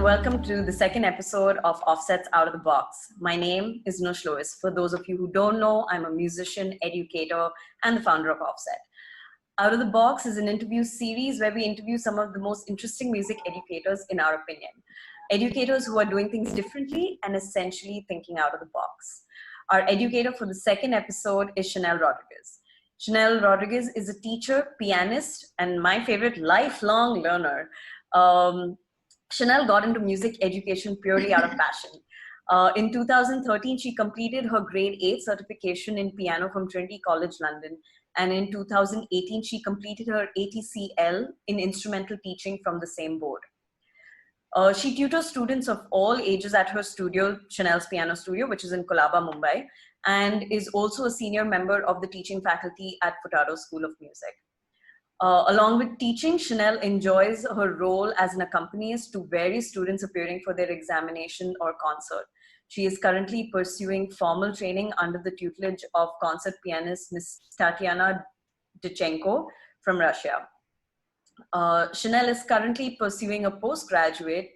welcome to the second episode of OffSet's Out of the Box. My name is Nush Lois. For those of you who don't know, I'm a musician, educator, and the founder of OffSet. Out of the Box is an interview series where we interview some of the most interesting music educators in our opinion. Educators who are doing things differently and essentially thinking out of the box. Our educator for the second episode is Shanelle Rodrigues. Shanelle Rodrigues is a teacher, pianist, and my favorite, lifelong learner. Shanelle got into music education purely out of passion. In 2013, she completed her grade 8 certification in piano from Trinity College, London. And in 2018, she completed her ATCL in instrumental teaching from the same board. She tutors students of all ages at her studio, Shanelle's Piano Studio, which is in Colaba, Mumbai, and is also a senior member of the teaching faculty at Furtado School of Music. Along with teaching, Shanelle enjoys her role as an accompanist to various students appearing for their examination or concert. She is currently pursuing formal training under the tutelage of concert pianist Ms. Tatiana Dichenko from Russia. Shanelle is currently pursuing a postgraduate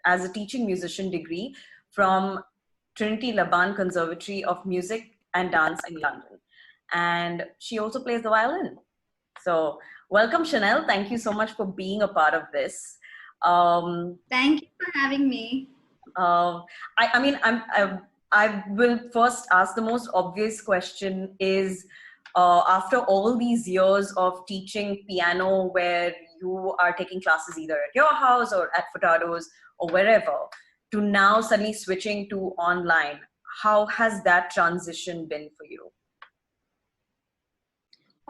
as a teaching musician degree from Trinity Laban Conservatory of Music and Dance in London. And she also plays the violin. So welcome, Shanelle. Thank you so much for being a part of this. Thank you for having me. I will first ask the most obvious question is, after all these years of teaching piano where you are taking classes either at your house or at Furtado's or wherever, to now suddenly switching to online, how has that transition been for you?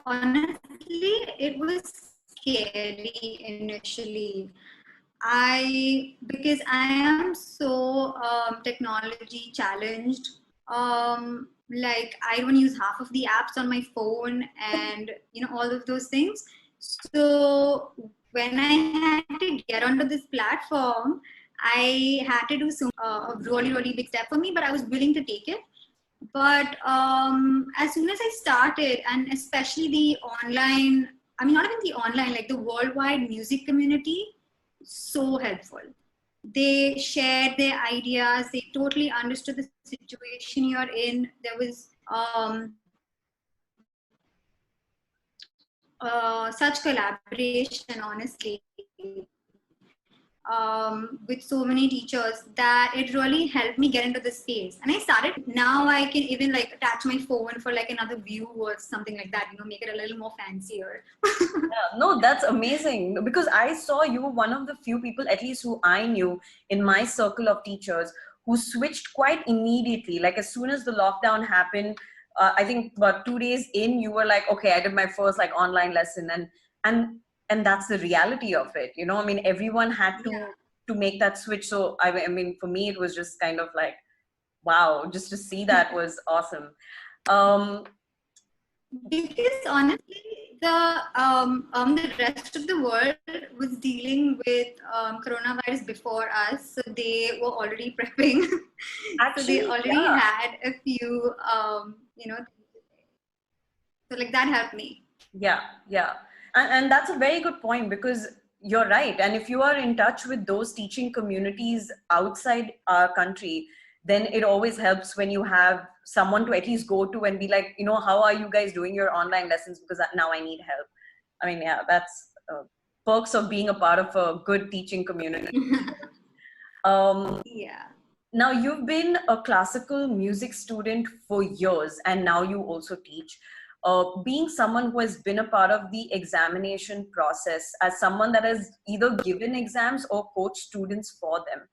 Honestly, it was scary initially. Because I am so technology challenged. Like I don't use half of the apps on my phone and all of those things. So when I had to get onto this platform, I had to do a really big step for me, but I was willing to take it. But as soon as I started, and especially the online, not even the online, like the worldwide music community, so helpful. They shared their ideas. They totally understood the situation you're in. There was such collaboration, honestly, with so many teachers, that it really helped me get into the space. And I started, now I can even like attach my phone for like another view or something like that, make it a little more fancier. Yeah, no, that's amazing, because I saw you were one of the few people, at least who I knew in my circle of teachers, who switched quite immediately. Like as soon as the lockdown happened, I think about 2 days in, you were like, okay, I did my first like online lesson, and that's the reality of it. Everyone had to make that switch. So I mean, for me, it was just kind of like, wow, just to see that was awesome. Because honestly, the rest of the world was dealing with coronavirus before us, so they were already prepping. Actually, so they already had a few, so like that helped me. Yeah. And that's a very good point, because you're right. And if you are in touch with those teaching communities outside our country, then it always helps when you have someone to at least go to and be like, how are you guys doing your online lessons? Because now I need help. I mean, yeah, that's perks of being a part of a good teaching community. Yeah. Now, you've been a classical music student for years, and now you also teach. Being someone who has been a part of the examination process, as someone that has either given exams or coached students for them,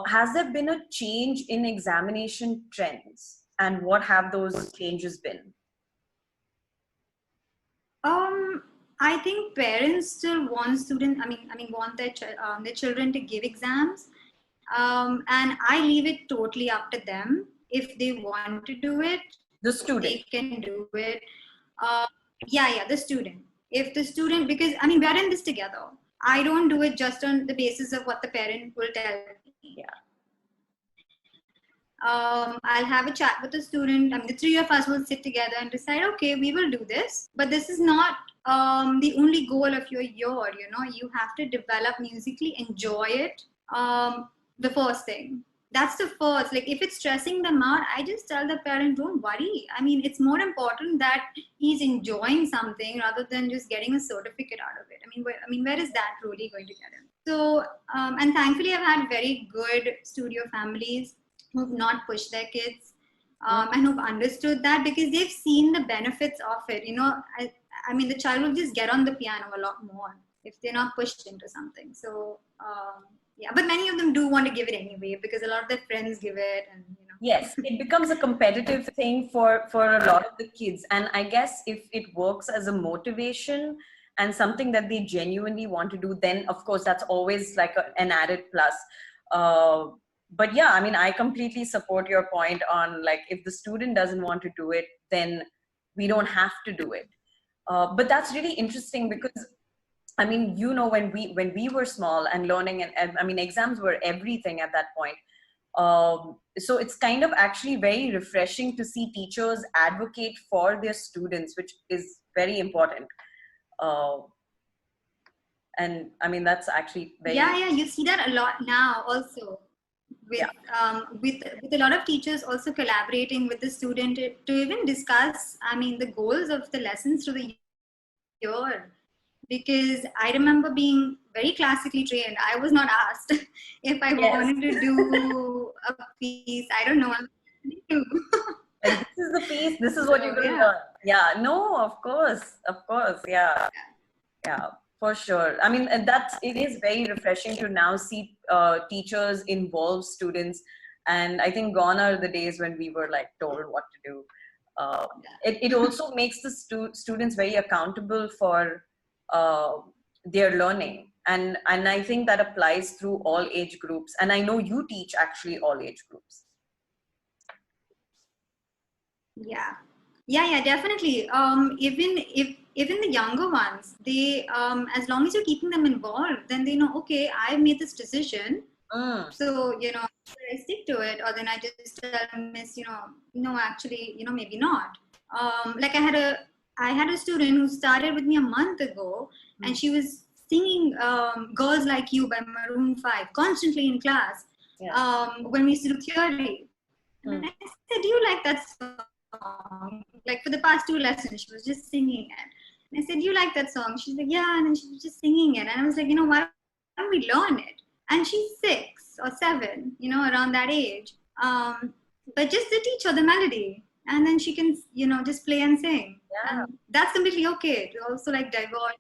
has there been a change in examination trends, and what have those changes been? I think parents still want want their children to give exams, and I leave it totally up to them. If they want to do it, the student, they can do it. The student. If the student, because we are in this together. I don't do it just on the basis of what the parent will tell me. Yeah. I'll have a chat with the student. The three of us will sit together and decide, okay, we will do this. But this is not the only goal of your year. You have to develop musically, enjoy it, The first thing. That's the first. Like, if it's stressing them out, I just tell the parent, don't worry. I mean, it's more important that he's enjoying something rather than just getting a certificate out of it. Where is that really going to get him? So, and thankfully, I've had very good studio families who've not pushed their kids, and who've understood that because they've seen the benefits of it. The child will just get on the piano a lot more if they're not pushed into something. So, yeah, but many of them do want to give it anyway because a lot of their friends give it, and Yes, it becomes a competitive thing for a lot of the kids. And I guess if it works as a motivation and something that they genuinely want to do, then of course that's always like an added plus. But yeah, I mean, I completely support your point on, like, if the student doesn't want to do it, then we don't have to do it. But that's really interesting because, I mean, when we were small and learning, and I mean, exams were everything at that point. So it's kind of actually very refreshing to see teachers advocate for their students, which is very important. And I mean, that's actually very... Yeah, you see that a lot now also. With a lot of teachers also collaborating with the student to even discuss, the goals of the lessons through the year. Because I remember being very classically trained. I was not asked if I wanted to do a piece. I don't know. Like, this is the piece. This is what you're going to learn. Yeah. No, of course. Yeah. Yeah, for sure. I mean, it is very refreshing to now see teachers involve students. And I think gone are the days when we were like told what to do. It also makes the students very accountable for their learning, and I think that applies through all age groups, and I know you teach actually all age groups. Yeah, definitely. Even the younger ones, they as long as you're keeping them involved, then they know, okay, I've made this decision, so I stick to it, or then I just tell Miss, no, actually, maybe not. Like I had a student who started with me a month ago, and she was singing "Girls Like You" by Maroon 5 constantly in class. When we used to do theory, and I said, "Do you like that song?" Like for the past 2 lessons, she was just singing it. And I said, "You like that song?" She's like, "Yeah," and then she was just singing it. And I was like, why don't we learn it? And she's 6 or 7, around that age. But just to teach her the melody, and then she can, just play and sing. Yeah. And that's completely okay to also like divert,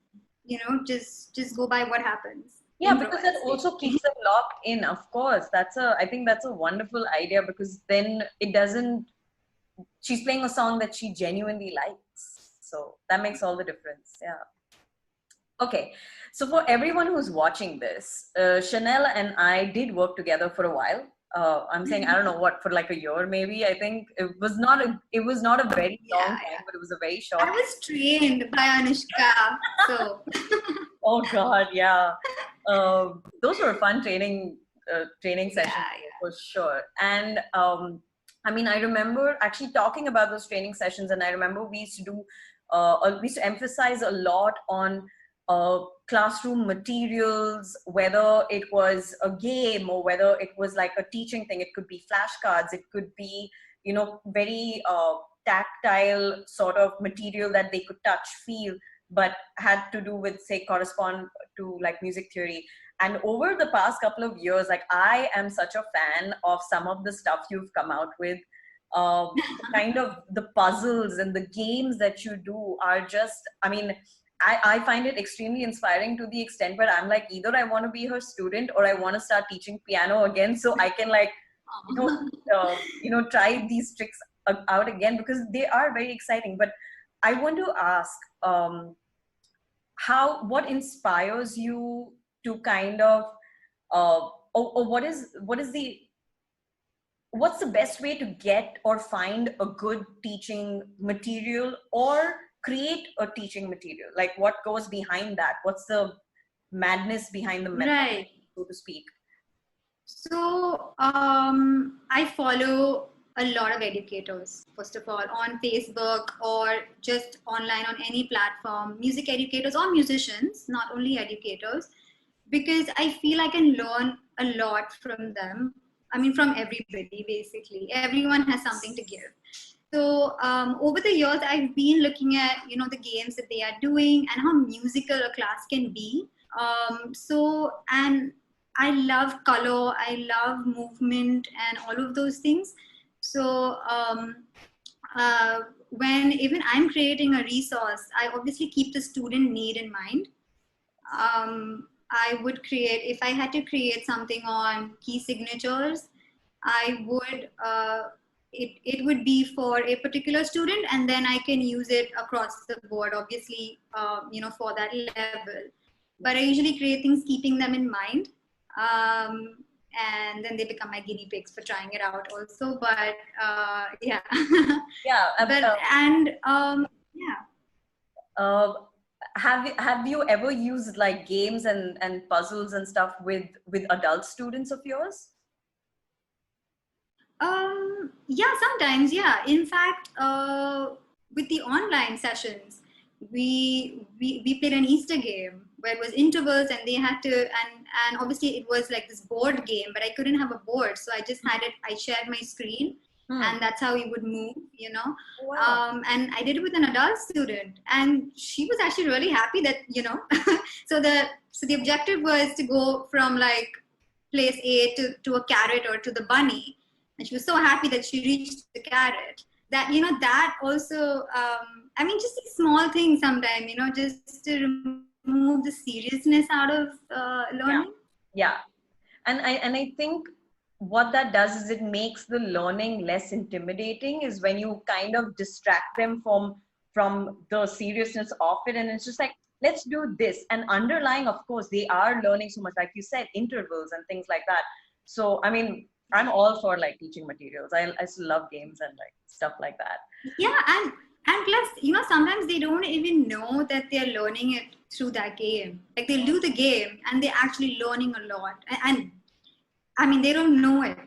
just go by what happens. Yeah, because that also keeps them locked in. Of course, I think that's a wonderful idea, because then she's playing a song that she genuinely likes. So that makes all the difference. Yeah. Okay. So for everyone who's watching this, Shanelle and I did work together for a while. I'm saying, I don't know what, for like a year, maybe. I think it was not a very long time, but it was a very short. I was trained by Anushka. So. Oh God, yeah. Those were fun training sessions for sure. And I mean, I remember actually talking about those training sessions, and I remember we used to emphasize a lot on classroom materials, whether it was a game or whether it was like a teaching thing. It could be flashcards, it could be, very tactile sort of material that they could touch, feel, but had to do with, say, correspond to like music theory. And over the past couple of years, like, I am such a fan of some of the stuff you've come out with. Kind of the puzzles and the games that you do are just, I mean, I find it extremely inspiring, to the extent where I'm like, either I want to be her student or I want to start teaching piano again, so I can like, try these tricks out again, because they are very exciting. But I want to ask, what inspires you to kind of, or what's the best way to get or find a good teaching material, or create a teaching material? Like, what goes behind that? What's the madness behind the method, so to speak? So I follow a lot of educators, first of all, on Facebook or just online on any platform, music educators or musicians, not only educators, because I feel I can learn a lot from them. I mean, from everybody, basically. Everyone has something to give. So over the years, I've been looking at, the games that they are doing and how musical a class can be. And I love color, I love movement and all of those things. So when even I'm creating a resource, I obviously keep the student need in mind. I would create, if I had to create something on key signatures, I would, it would be for a particular student, and then I can use it across the board, obviously, for that level. But I usually create things keeping them in mind. And then they become my guinea pigs for trying it out also. But yeah. Yeah. Yeah. Have you ever used like games and puzzles and stuff with adult students of yours? Yeah, sometimes, yeah. In fact, with the online sessions, we played an Easter game where it was intervals, and they had to, and obviously it was like this board game, but I couldn't have a board, so I just had it. I shared my screen, and that's how we would move, Wow. And I did it with an adult student, and she was actually really happy that, so the objective was to go from like place A to a carrot or to the bunny. And she was so happy that she reached the carrot. That, that also, I mean, just these small things sometimes, just to remove the seriousness out of learning. Yeah. And I think what that does is it makes the learning less intimidating, is when you kind of distract them from the seriousness of it. And it's just like, let's do this. And underlying, of course, they are learning so much, like you said, intervals and things like that. So, I mean, I'm all for like teaching materials. I still love games and like stuff like that. Yeah, and plus, sometimes they don't even know that they're learning it through that game. Like they'll do the game and they're actually learning a lot. And I mean, they don't know it.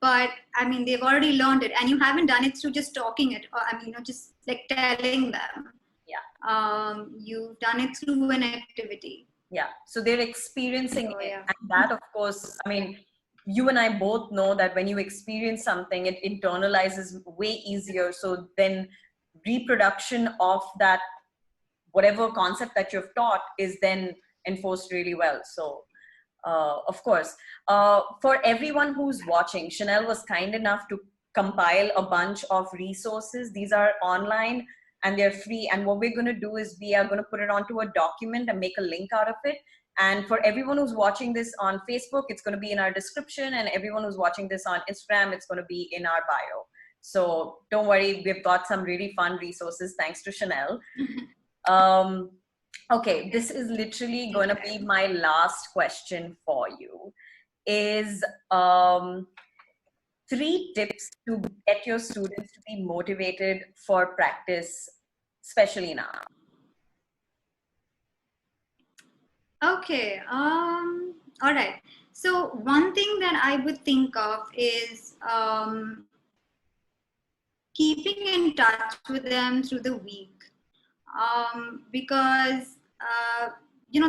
But I mean, they've already learned it, and you haven't done it through just talking it, or I mean, just like telling them. Yeah. You've done it through an activity. Yeah. So they're experiencing it. Yeah. And that, of course, I mean, you and I both know that when you experience something, it internalizes way easier. So then reproduction of that, whatever concept that you've taught, is then enforced really well. So of course, for everyone who's watching, Shanelle was kind enough to compile a bunch of resources. These are online and they're free. And what we're going to do is we are going to put it onto a document and make a link out of it. And for everyone who's watching this on Facebook, it's going to be in our description. And everyone who's watching this on Instagram, it's going to be in our bio. So don't worry, we've got some really fun resources thanks to Shanelle. Okay, this is literally going to be my last question for you. Is 3 tips to get your students to be motivated for practice, especially now. Okay. All right. So one thing that I would think of is keeping in touch with them through the week. Because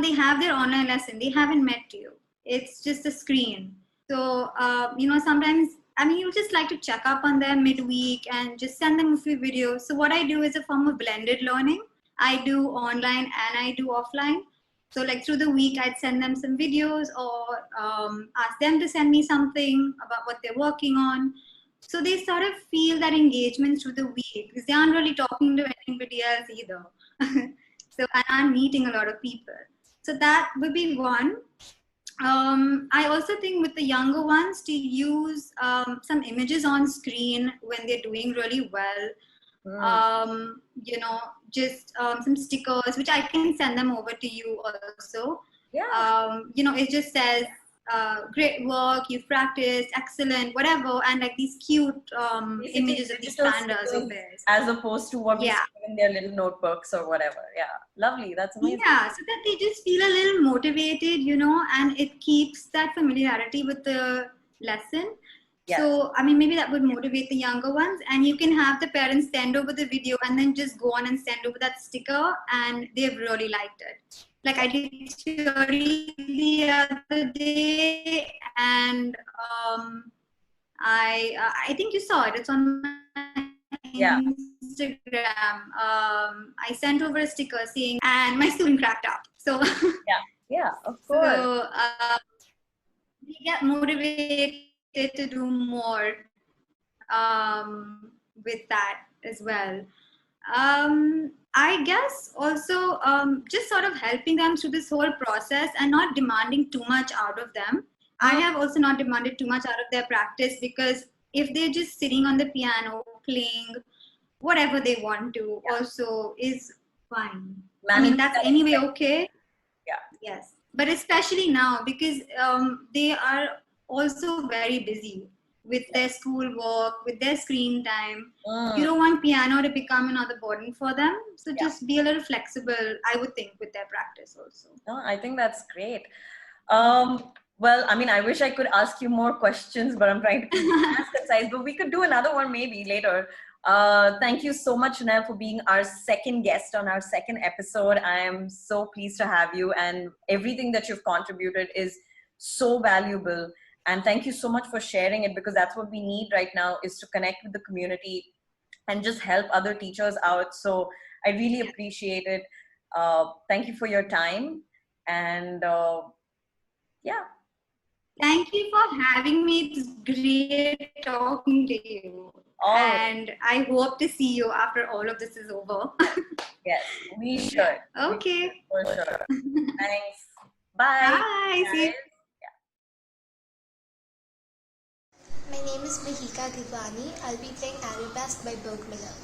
they have their online lesson, they haven't met you, it's just a screen. So sometimes, I mean, you just like to check up on them midweek and just send them a few videos. So what I do is a form of blended learning. I do online and I do offline. So like through the week, I'd send them some videos, or ask them to send me something about what they're working on. So they sort of feel that engagement through the week, because they aren't really talking to anybody else either. So I'm meeting a lot of people. So that would be one. I also think with the younger ones to use some images on screen when they're doing really well. Just some stickers, which I can send them over to you also. Yeah. It just says, great work, you've practiced, excellent, whatever, and like these cute images of these pandas or bears, as opposed to what we see in their little notebooks or whatever. Yeah, lovely. That's amazing. Yeah, so that they just feel a little motivated, and it keeps that familiarity with the lesson. Yes. So, I mean, maybe that would motivate the younger ones, and you can have the parents send over the video and then just go on and send over that sticker, and they've really liked it. Like I did theory the other day, and I think you saw it. It's on my Yeah. Instagram. I sent over a sticker saying, and my student cracked up. So Yeah, of course. so we get motivated to do more with that as well. I guess also just sort of helping them through this whole process and not demanding too much out of them. I have also not demanded too much out of their practice, because if they're just sitting on the piano playing whatever they want to, also is fine. I mean, that's anyway okay. Yeah. Yes, but especially now, because they are also very busy with their school work, with their screen time. You don't want piano to become another burden for them. So just be a little flexible, I would think, with their practice also. No, I think that's great. Well, I mean, I wish I could ask you more questions, but I'm trying to keep it as concise, but we could do another one maybe later. Thank you so much, Shanelle, for being our second guest on our second episode. I am so pleased to have you, and everything that you've contributed is so valuable. And thank you so much for sharing it, because that's what we need right now, is to connect with the community and just help other teachers out. So I really appreciate it. Thank you for your time. And yeah. Thank you for having me. It's great talking to you. And I hope to see you after all of this is over. Yes, we should. Okay. For sure. Thanks. Bye. Bye. See you. My name is Mahika Givani. I'll be playing Arabesque by Berg Miller.